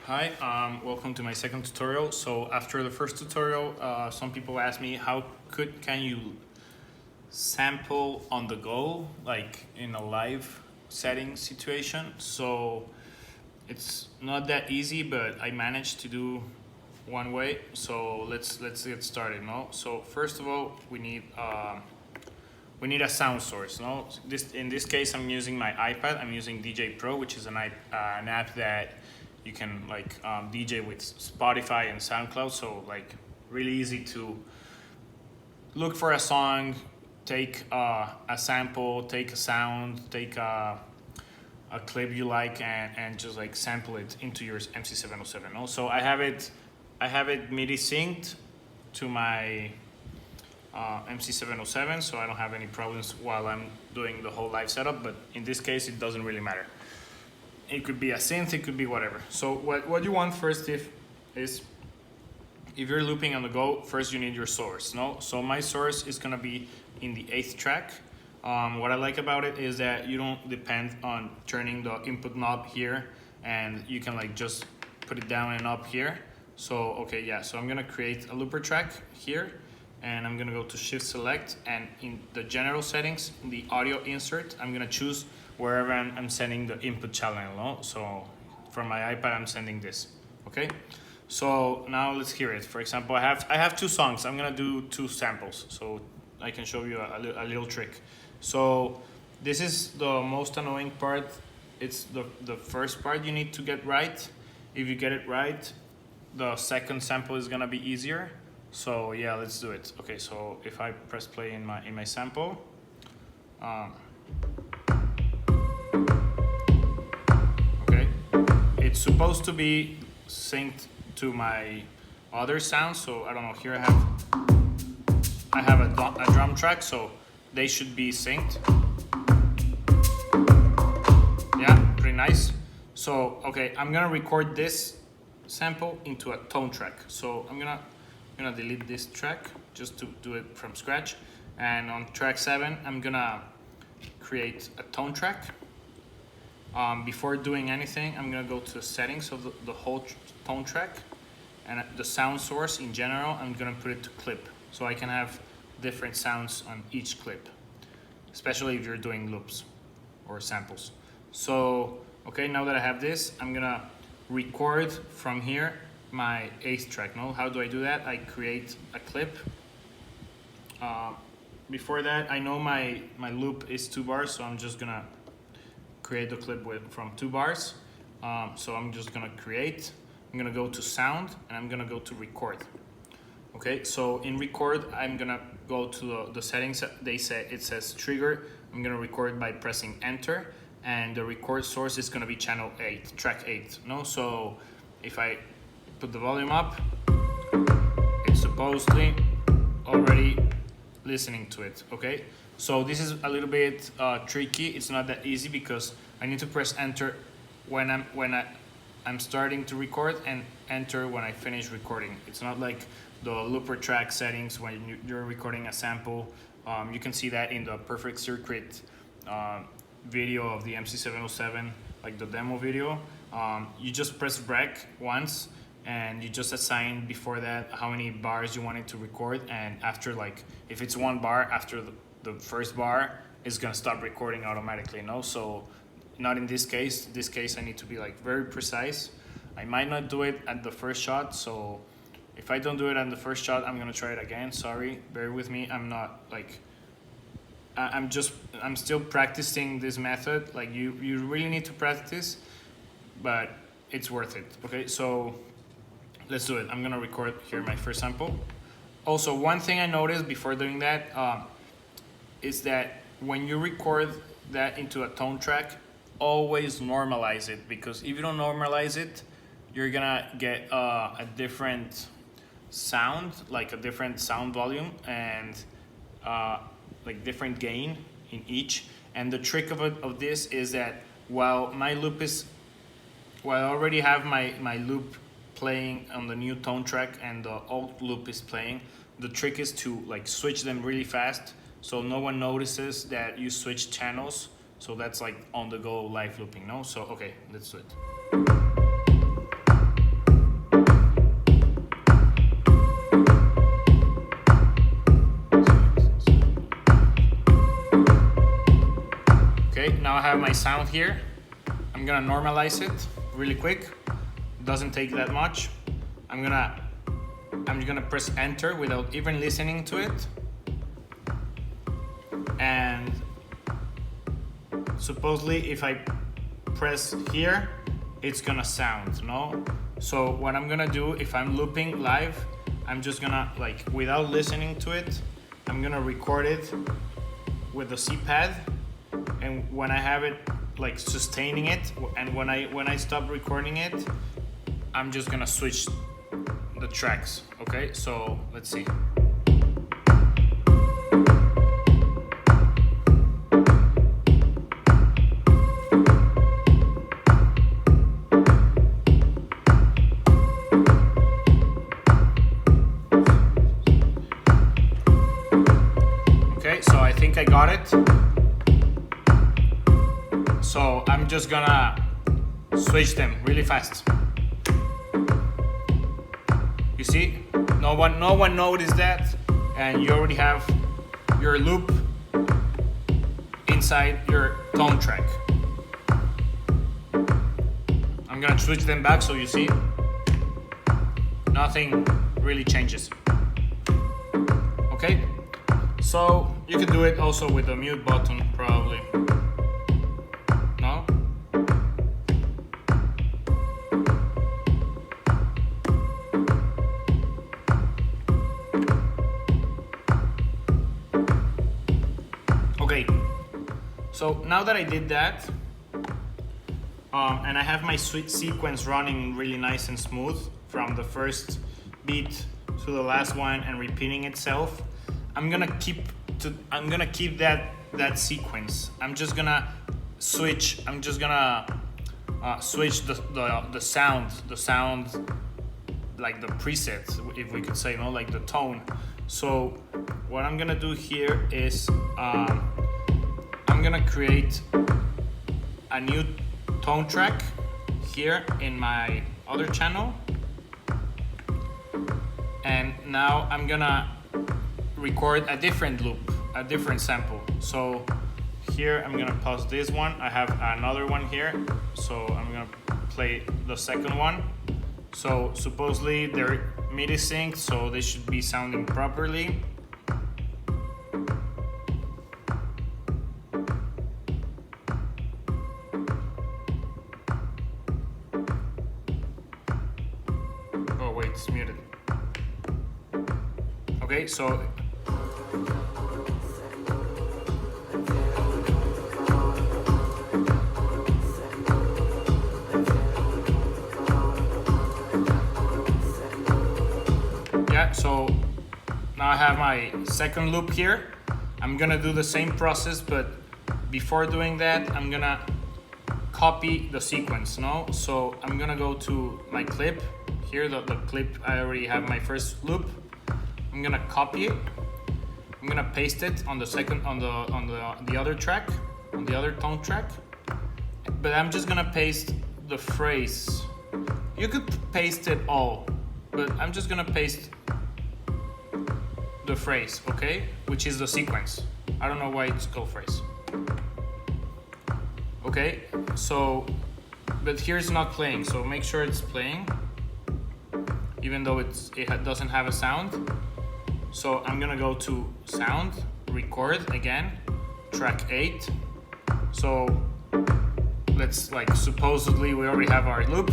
Hi, welcome to my second tutorial. So after the first tutorial, some people asked me can you sample on the go, like in a live setting situation. So it's not that easy, but I managed to do one way. So let's get started. No, so first of all, we need a sound source. No, in this case, I'm using my iPad. I'm using DJ Pro, which is an app that you can DJ with Spotify and SoundCloud. So like really easy to look for a song, take a sample, take a sound, take a clip you like, and just like sample it into your MC707. No? So I have it MIDI synced to my MC707, so I don't have any problems while I'm doing the whole live setup. But in this case, it doesn't really matter. It could be a synth, it could be whatever. So what you want first is if you're looping on the go, first you need your source. No, so my source is gonna be in the 8th track. What I like about it is that you don't depend on turning the input knob here, and you can like just put it down and up here. So okay, yeah. So I'm gonna create a looper track here, and I'm gonna go to Shift Select, and in the general settings, in the audio insert, I'm gonna choose wherever I'm sending the input channel. No? So from my iPad, I'm sending this. Okay. So now let's hear it. For example, I have two songs. I'm gonna do two samples, so I can show you a little trick. So this is the most annoying part. It's the first part you need to get right. If you get it right, the second sample is gonna be easier. So yeah, let's do it. Okay, so if I press play in my sample, okay, it's supposed to be synced to my other sounds. So I don't know. Here I have a drum track, so they should be synced. Yeah, pretty nice. So okay, I'm gonna record this sample into a tone track. So I'm gonna delete this track just to do it from scratch. And on track 7, I'm gonna create a tone track. Before doing anything, I'm gonna go to the settings of the whole tone track, and the sound source in general, I'm gonna put it to clip, so I can have different sounds on each clip, especially if you're doing loops or samples. So okay, now that I have this, I'm gonna record from here my 8th track. No, how do I do that? I create a clip. Before that, I know my loop is 2 bars, so I'm just gonna create the clip from 2 bars. So I'm just gonna create. I'm gonna go to sound, and I'm gonna go to record. Okay, so in record, I'm gonna go to the settings. It says trigger. I'm gonna record by pressing enter, and the record source is gonna be channel 8, track 8. No, so if I put the volume up, it's supposedly already listening to it. Okay, so this is a little bit tricky. It's not that easy because I need to press enter when I'm starting to record, and enter when I finish recording. It's not like the looper track settings when you're recording a sample. You can see that in the Perfect Circuit video of the MC707, like the demo video. You just press rec once, and you just assign before that how many bars you wanted to record, and after, like, if it's 1 bar, after the first bar, it's gonna stop recording automatically. No, so not in this case. This case I need to be like very precise. I might not do it at the first shot, so if I don't do it at the first shot, I'm gonna try it again. Sorry, bear with me. I'm not like, I'm still practicing this method. Like you really need to practice, but it's worth it. Okay, so let's do it. I'm gonna record here my first sample. Also, one thing I noticed before doing that is that when you record that into a tone track, always normalize it, because if you don't normalize it, you're gonna get a different sound, like a different sound volume, and like different gain in each. And the trick of this is that while I already have my loop playing on the new tone track and the old loop is playing, the trick is to like switch them really fast so no one notices that you switch channels. So that's like on the go live looping, no? So okay, let's do it. now I have my sound here. I'm gonna normalize it really quick. It doesn't take that much. I'm gonna press enter without even listening to it. And supposedly if I press here, it's gonna sound, no? So what I'm gonna do, if I'm looping live, I'm just gonna, like, without listening to it, I'm gonna record it with the C pad, and when I have it like sustaining it, and when I stop recording it, I'm just gonna switch the tracks. Okay, so let's see. Okay, so I think I got it. So I'm just gonna switch them really fast. You see, no one noticed that, and you already have your loop inside your tone track. I'm gonna switch them back so you see nothing really changes. Okay, so you can do it also with the mute button probably. No? Okay, so now that I did that, and I have my sequence running really nice and smooth from the first beat to the last one and repeating itself, I'm gonna keep that sequence. I'm just gonna switch the sound, like the preset, if we could say, like the tone. So what I'm gonna do here is I'm gonna create a new tone track here in my other channel, and now I'm gonna record a different loop, a different sample. So here I'm gonna pause this one. I have another one here, so I'm gonna play the second one. So supposedly they're MIDI synced, so they should be sounding properly. Oh wait, it's muted. Okay, so so now I have my second loop here. I'm gonna do the same process, but before doing that, I'm gonna copy the sequence, no? So I'm gonna go to my clip. Here, the clip, I already have my first loop. I'm gonna copy it. I'm gonna paste it on the second, on the other track, on the other tone track. But I'm just gonna paste the phrase. You could paste it all, but I'm just gonna paste the phrase, okay? Which is the sequence. I don't know why it's called phrase. Okay, so, but here's not playing, so make sure it's playing, even though it doesn't have a sound. So I'm gonna go to sound, record again, track 8. So let's, like, supposedly we already have our loop.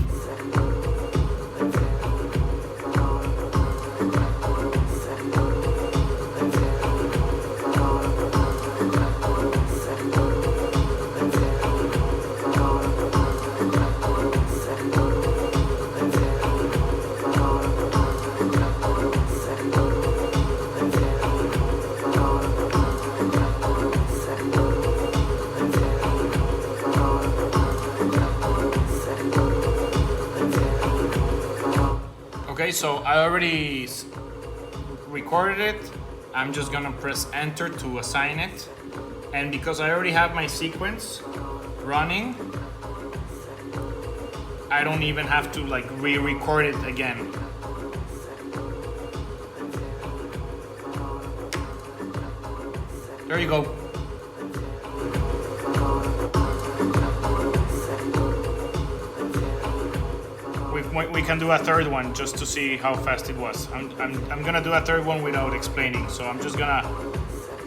Okay, so I already recorded it. I'm just gonna press enter to assign it. And because I already have my sequence running, I don't even have to, like, re-record it again. There you go. we can do a third one just to see how fast it was. I'm gonna do a third one without explaining. So I'm just gonna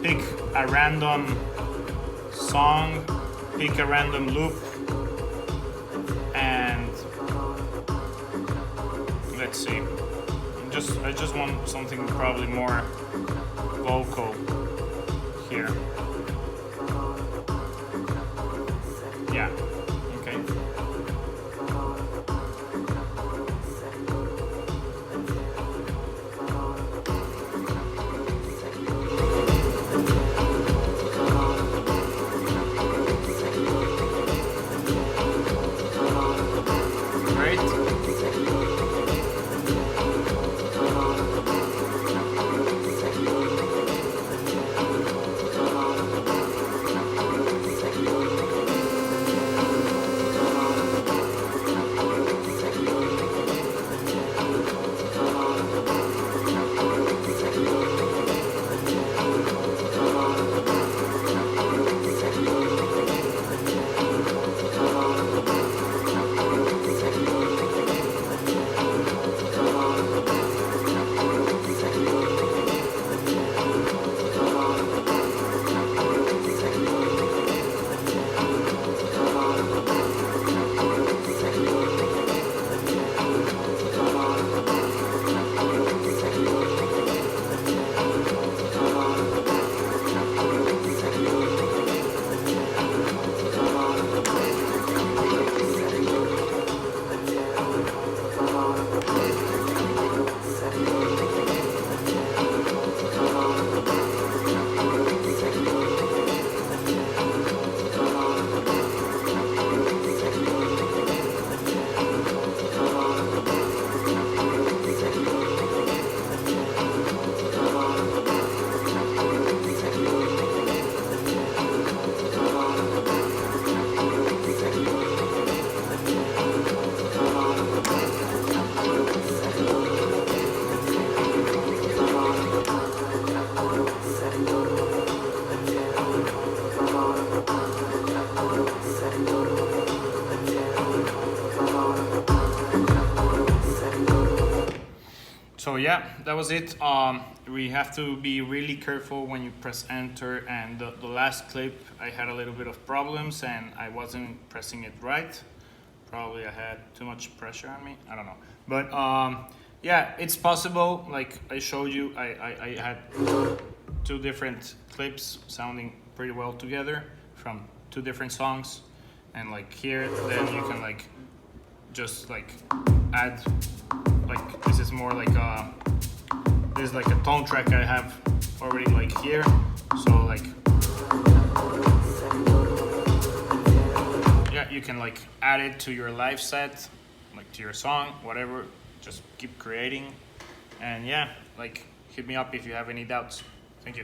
pick a random song, pick a random loop, and let's see. I just want something probably more vocal here. Yeah. Okay. So yeah, that was it. We have to be really careful when you press enter, and the last clip I had a little bit of problems and I wasn't pressing it right. Probably I had too much pressure on me, I don't know. But yeah, it's possible. Like I showed you, I had two different clips sounding pretty well together from two different songs, and like here then you can like just like add, like this is more like this is like a tone track I have already like here, so like yeah, you can like add it to your live set, like to your song, whatever, just keep creating. And yeah, like hit me up if you have any doubts. Thank you.